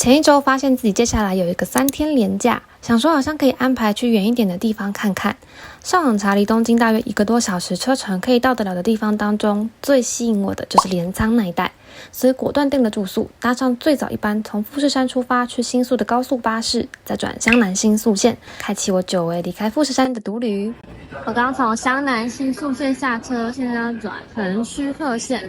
前一周发现自己接下来有一个3天连假，想说好像可以安排去远一点的地方看看。上网查离东京大约1个多小时车程可以到得了的地方当中，最吸引我的就是镰仓那一带，所以果断订了住宿，搭上最早一班从富士山出发去新宿的高速巴士，再转湘南新宿线，开启我久违离开富士山的独旅。我刚从湘南新宿线下车，现在要转横须贺线。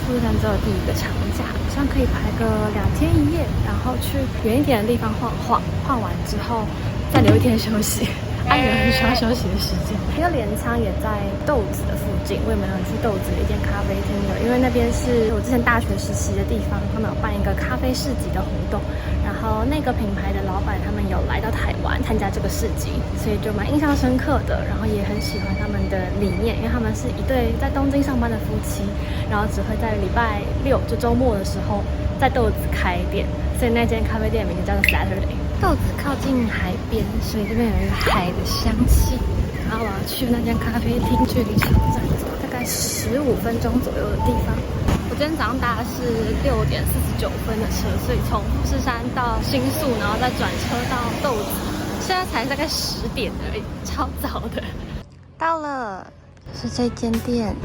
富士山之后第一个长假，好像可以排个2天1夜，然后去远一点的地方晃晃，晃完之后再留1天休息。安原很需要休息的时间。因为镰仓也在豆子的附近，我也没有去豆子的一间咖啡厅的，因为那边是我之前大学实习的地方，他们有办一个咖啡市集的活动，然后那个品牌的老板他们有来到台湾参加这个市集，所以就蛮印象深刻的，然后也很喜欢他们的理念，因为他们是一对在东京上班的夫妻，然后只会在礼拜6就周末的时候在豆子开店，所以那间咖啡店名字叫做 Saturday。豆子靠近海边，所以这边有一个海的香气。然后我要去那间咖啡厅，距离车站走大概15分钟左右的地方。我今天早上搭的是6点49分的车，所以从富士山到新宿，然后再转车到豆子，现在才大概10点而已，超早的。到了，是这间店。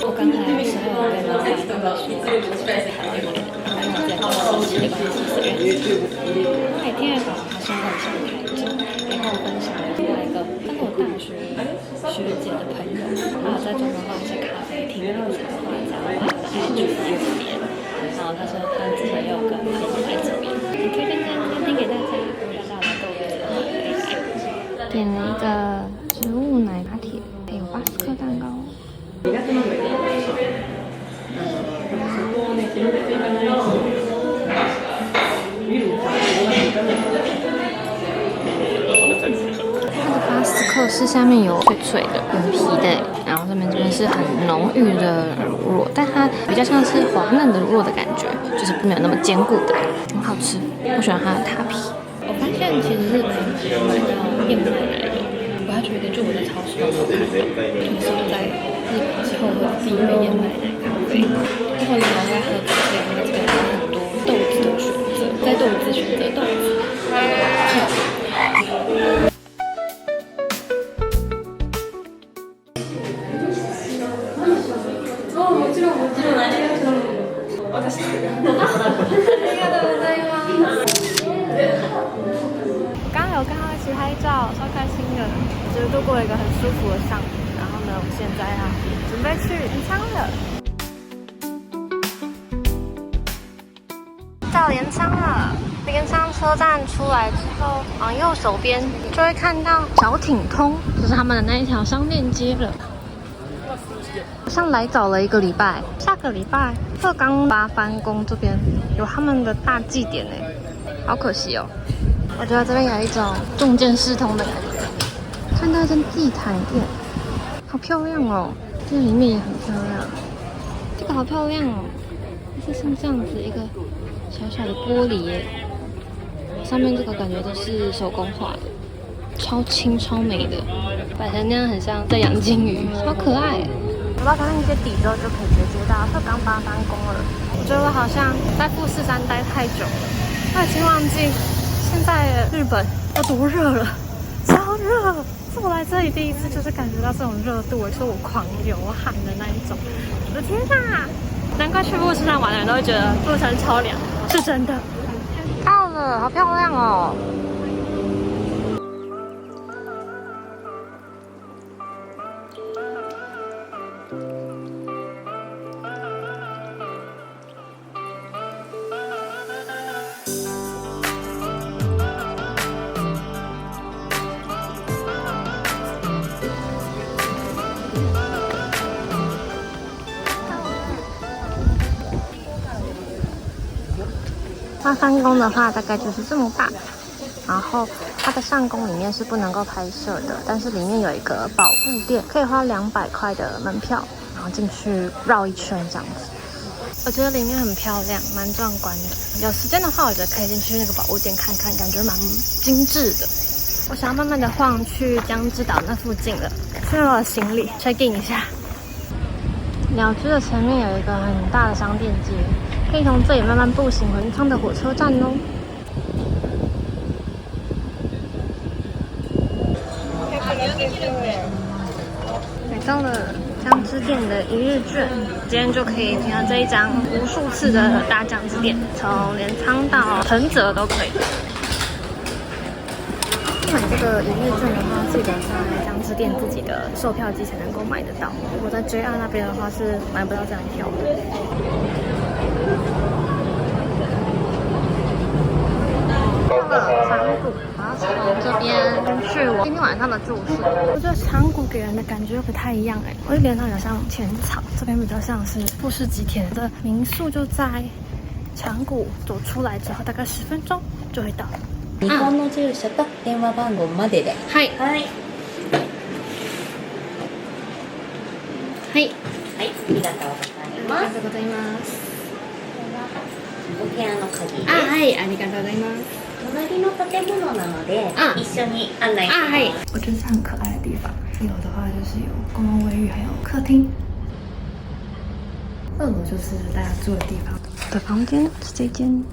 我刚才的时候跟老板说，他也听得懂，他说很想台中，然后分享了另外一个跟我大学学姐的朋友，他有在中国画一些咖啡厅，然后才画家，他的爱就在这边，然后他说他之前也有跟朋友来这边，很推荐这间店给大家，如果大家来豆子的话可以来。点了一个植物奶拿铁，还有巴斯克蛋糕。它的巴斯克是下面有脆脆的原皮的，然后这边是很浓郁的乳酪，但它比较像是滑嫩的乳酪的感觉，就是没有那么坚固的，很好吃。我喜欢它的塔皮。我发现其实日本买到燕麦奶的，我还觉得就我在超市都没有看到，就是在日本之后会自己买燕麦奶咖啡。然后原来在喝咖啡，因为这边有很多豆子的选择，在豆子选择豆子。刚刚有跟他一起拍照，超开心的，就是度过了一个很舒服的上午。然后呢，我们现在要准备去镰仓了。到镰仓了，镰仓车站出来之后，往右手边就会看到小町通，就是他们的那一条商店街了。上来早了1个礼拜，下个礼拜鹤冈八幡宫这边有他们的大祭典呢，好可惜哦。我觉得这边有一种重见视通的感觉。看到一间地毯店，好漂亮哦，店里面也很漂亮。这个好漂亮哦，是像这样子一个小小的玻璃耶，上面这个感觉都是手工画的，超轻超美的，摆成那样很像在养金鱼，超可爱。走到那些底之后，就可以直接到鹤冈八幡宫了。我觉得我好像在富士山待太久了，我已经忘记现在日本有多热了，超热！是我来这里第一次就是感觉到这种热度，就是我狂流汗的那一种。我的天哪！难怪去富士山玩的人都会觉得富士山超凉，是真的。到了，好漂亮哦！它3宫的话大概就是这么大，然后它的上宫里面是不能够拍摄的，但是里面有一个保护店，可以花200块的门票，然后进去绕一圈这样子。我觉得里面很漂亮，蛮壮观的。有时间的话，我觉得可以进去那个宝物店看看，感觉蛮精致的。我想要慢慢的晃去江之岛那附近了，顺便我的行李 check in 一下。鸟居的前面有一个很大的商店街，可以从这里慢慢步行回康的火车站哦。买到了江之店的1日券，今天就可以凭到这一张无数次的搭江之店，从镰仓到藤泽都可以。买这个1日券的话，记得在江之店自己的售票机才能够买得到。如果在 JR 那边的话，是买不到这张票的。到了长谷，然后从这边去我今天晚上的住宿。我觉得长谷给人的感觉又不太一样哎，我这边上有像浅草，这边比较像是富士吉田的民宿，就在长谷走出来之后，大概10分钟就会到。日本の住所と電話番号までで。はい。はい。はい。はい、ありがとうございます。ありがとうございます。お部屋の鍵です。はい、ありがとうございます。隣の建物なので、一緒に案内します。はい。我觉得是很可爱的地方。1楼的话就是有公共卫浴，还有客厅。2楼就是大家住的地方。我的房间是这间。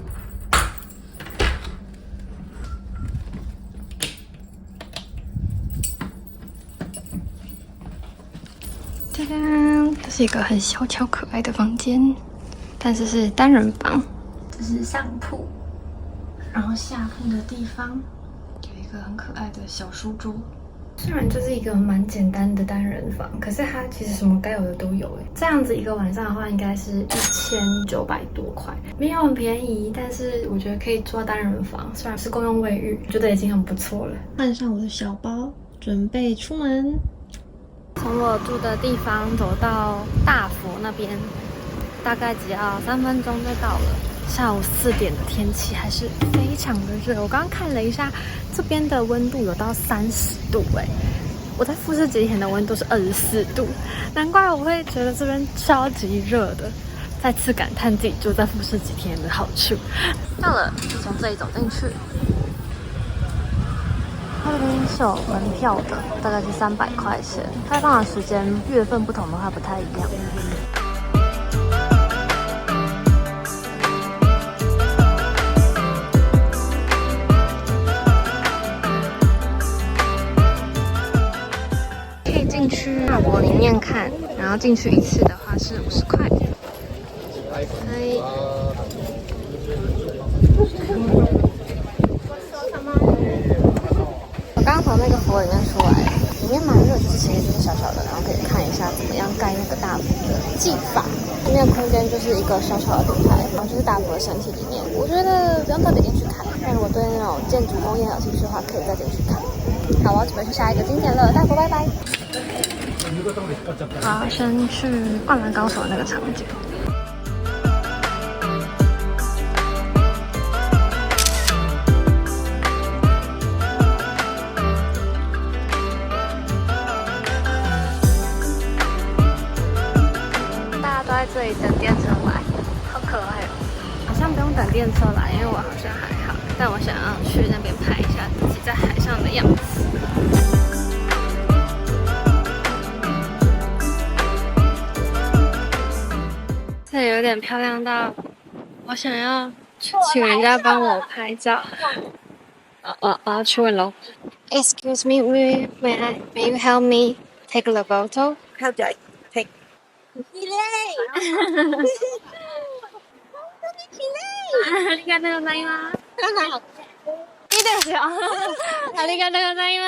这是一个很小巧可爱的房间，但是是单人房。这是上铺，然后下铺的地方有一个很可爱的小书桌。虽然就是一个蛮简单的单人房，可是它其实什么该有的都有诶。这样子一个晚上的话，应该是1900多块，没有很便宜，但是我觉得可以住到单人房，虽然是公用卫浴，我觉得已经很不错了。换上我的小包，准备出门。从我住的地方走到大佛那边，大概只要3分钟就到了。下午4点的天气还是非常的热，我刚刚看了一下，这边的温度有到30度哎，我在富士吉田的温度是24度，难怪我会觉得这边超级热的。再次感叹自己住在富士吉田的好处。到了，就从这里走进去。它这边是有门票的，大概是300块钱。开放的时间月份不同的话不太一样。可以进去大佛里面看，然后进去一次的话是50块。我刚从那个佛里面出来，里面蛮热，就是其实就是小小的，然后可以看一下怎么样盖那个大佛的技法。这边的空间就是一个小小的平台，然后就是大佛的身体里面。我觉得不用特别进去看，但如果对那种建筑工业有兴趣的话，可以再进去看。好，我要准备去下一个景点了，大佛拜拜。好，先去《灌篮高手》的那个场景。在这里等电车来，好可爱哦！好像不用等电车来，因为我好像还好，但我想要去那边拍一下自己在海上的样子。这里有点漂亮到我想要请人家帮我拍照。我要去问喽。Excuse me, may you help me take the photo? How do I take? 綺麗ありがとうございます。いいですよ。ありがとうございま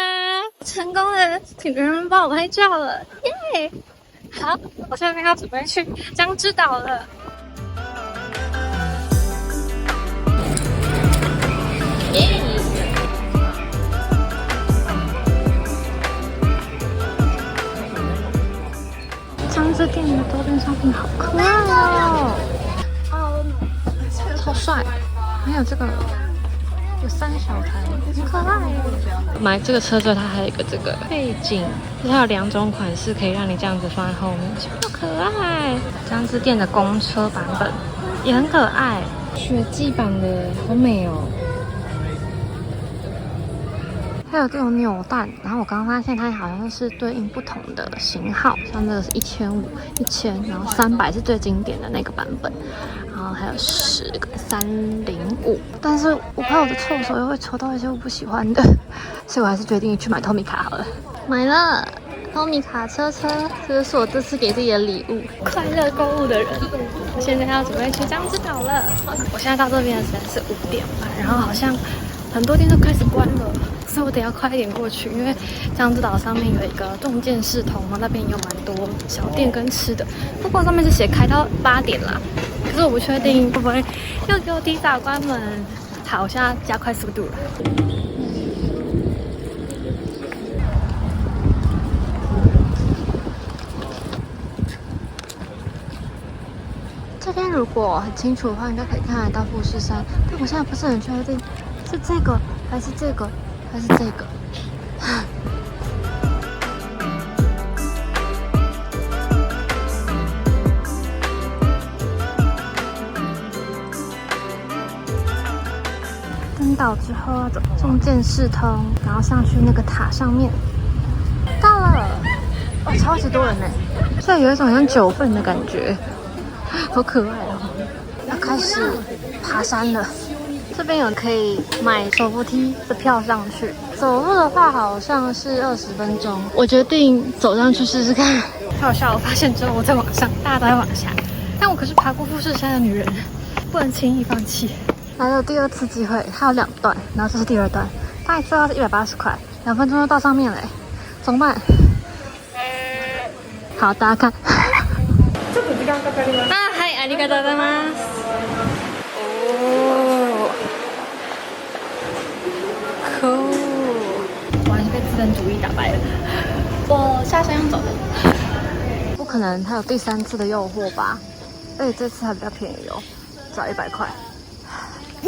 す。成功的请人们帮我拍照了，耶！好，我现在要准备去江之岛了。耶！江之店的周边商品好可爱哦！超帅！还有这个有3小台，很可爱。买这个车之后，它还有一个这个背景，它有2种款式可以让你这样子放在后面，超可爱。江之电的公车版本也很可爱，雪季版的好美哦。还有这种扭蛋，然后我刚刚发现它好像是对应不同的型号，像这个是1500、1000，然后300是最经典的那个版本，然后还有10个305。但是我怕我的臭手又会抽到一些我不喜欢的，所以我还是决定去买透米卡好了。买了透米卡车车，这是我这次给自己的礼物。快乐购物的人，我现在要准备去江之岛了。我现在到这边的时间是5点半，然后好像很多店都开始关了。所以我得要快一点过去，因为江之岛上面有一个洞见市通，那边有蛮多小店跟吃的。不过上面是写开到8点啦，可是我不确定会不会又给我提早关门。好，我现在加快速度了。这边如果很清楚的话，应该可以看得到富士山，但我现在不是很确定是这个还是这个。还是这个。登岛之后要走中间市通，然后上去那个塔上面。到了，哦，超级多人呢，所以有一种像9份的感觉，好可爱哦！要开始爬山了。这边有可以买手扶梯的票上去，走路的话好像是20分钟。我决定走上去试试看。太好笑，我发现之后我在往上，大家都在往下，但我可是爬过富士山的女人，不能轻易放弃。来了第2次机会，它有2段，然后这是第2段，大概最高是180块，2分钟就到上面了，怎么办？好，大家看。啊，はい、ありがとうございます。我还是被资本主义打败了。我下山用走的，不可能还有第3次的诱惑吧？而且这次还比较便宜哦，只要100块。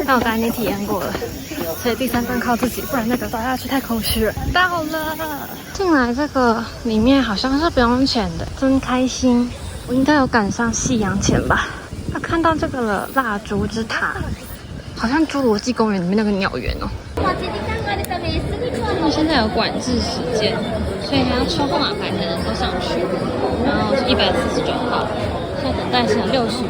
但我刚才已经体验过了，所以第3段靠自己，不然那个倒下去太空虚了。到了，进来这个里面好像是不用钱的，真开心。我应该有赶上夕阳前吧？要看到这个了，蜡烛之塔。好像侏罗纪公园里面那个鸟园哦。他们现在有管制时间，所以还要抽号码牌才能够上去。然后是149号，现在等待是69。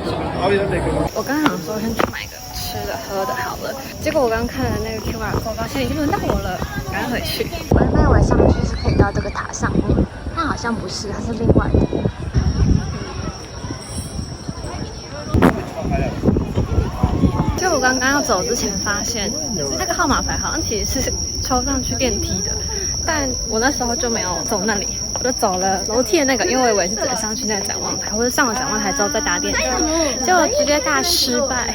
我刚想说先去买个吃的喝的好了，结果我刚看了那个 QR code， 发现已经轮到我了，赶快回去。我原本以为上去是可以到这个塔上面，但好像不是，它是另外的。就我刚刚要走之前发现，那个号码牌好像其实是抽上去电梯的，但我那时候就没有走那里，我就走了楼梯的那个，因为我以为是只能上去那个展望台，或者上了展望台之后再搭电梯，结果直接大失败。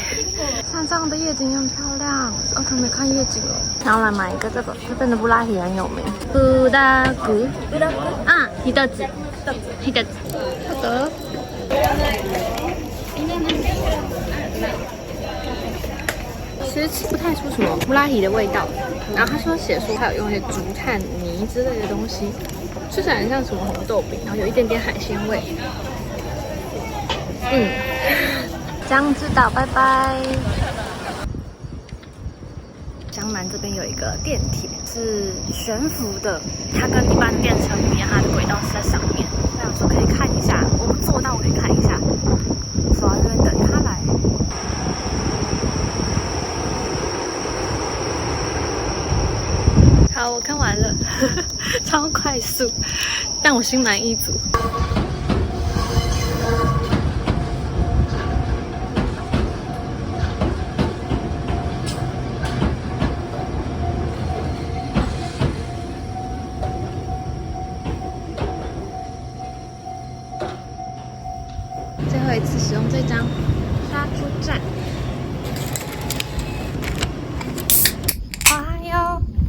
山上的夜景很漂亮，我可没看夜景哦。然后来买一个这个，这边的布拉提很有名。布拉古啊，一个字，一个字，好的。其实吃不太出什么布拉提的味道，然后他说写说他有用一些竹炭泥之类的东西，吃起来很像什么红豆饼，然后有一点点海鲜味。江之岛，拜拜。江南这边有一个电铁是悬浮的，它跟一般电车不一样，它的轨道是在上面。那有时候可以看一下，我们坐到我可以看一下，坐在这边等它来。好，我看完了，超快速，但我心满意足。最后一次使用这张杀猪站。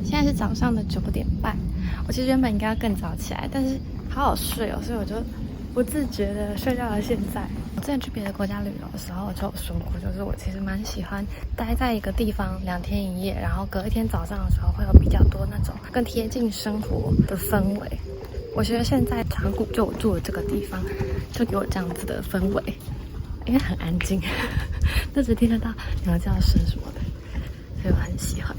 现在是早上的9点半，我其实原本应该要更早起来，但是好好睡哦，所以我就不自觉的睡到了现在。这前去别的国家旅游的时候，我就有说过，就是我其实蛮喜欢待在一个地方2天1夜，然后隔一天早上的时候会有比较多那种更贴近生活的氛围。我觉得现在长谷就我住的这个地方，就给我这样子的氛围，因为很安静，就只听得到鸟叫声什么的，所以我很喜欢。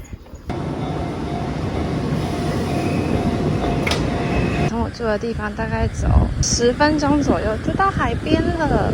从我住的地方大概走10分钟左右就到海边了。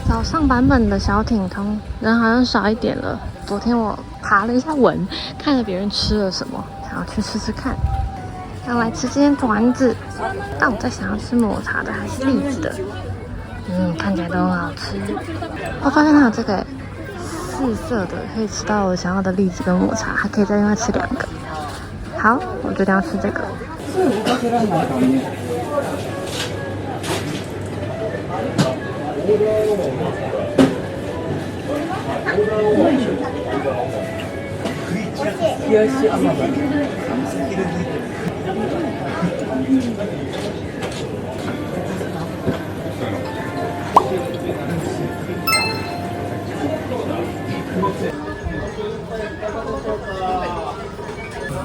早上版本的小艇通人好像少一点了。昨天我爬了一下文，看了别人吃了什么，想要去吃吃看。要来吃这间团子，但我在想要吃抹茶的还是栗子的。看起来都很好吃。我发现它有这个4色的，可以吃到我想要的栗子跟抹茶，还可以再另外吃2个。好，我决定要吃这个。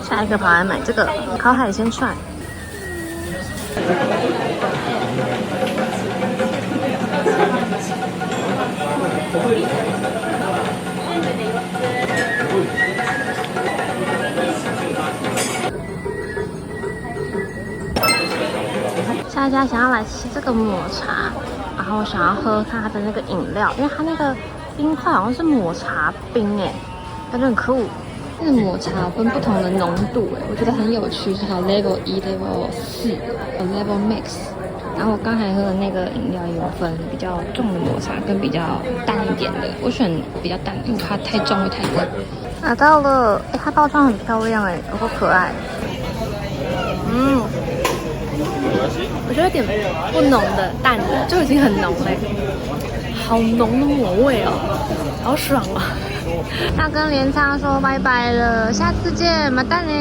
下一个跑来买这个烤海鲜串。下一家想要来吃这个抹茶，然后我想要喝它的那个饮料，因为它那个冰块好像是抹茶冰感觉很酷。那个抹茶分不同的浓度我觉得很有趣，是有 Level 1、Level 4，有 Level Max。然后我刚才喝的那个饮料也有分比较重的抹茶跟比较淡一点的，我选比较淡，因为它太重会太贵。拿到了，它包装很漂亮有够可爱。我觉得有点不浓的淡的就已经很浓了，好浓的抹味好爽那跟镰仓说拜拜了，下次见，马达呢。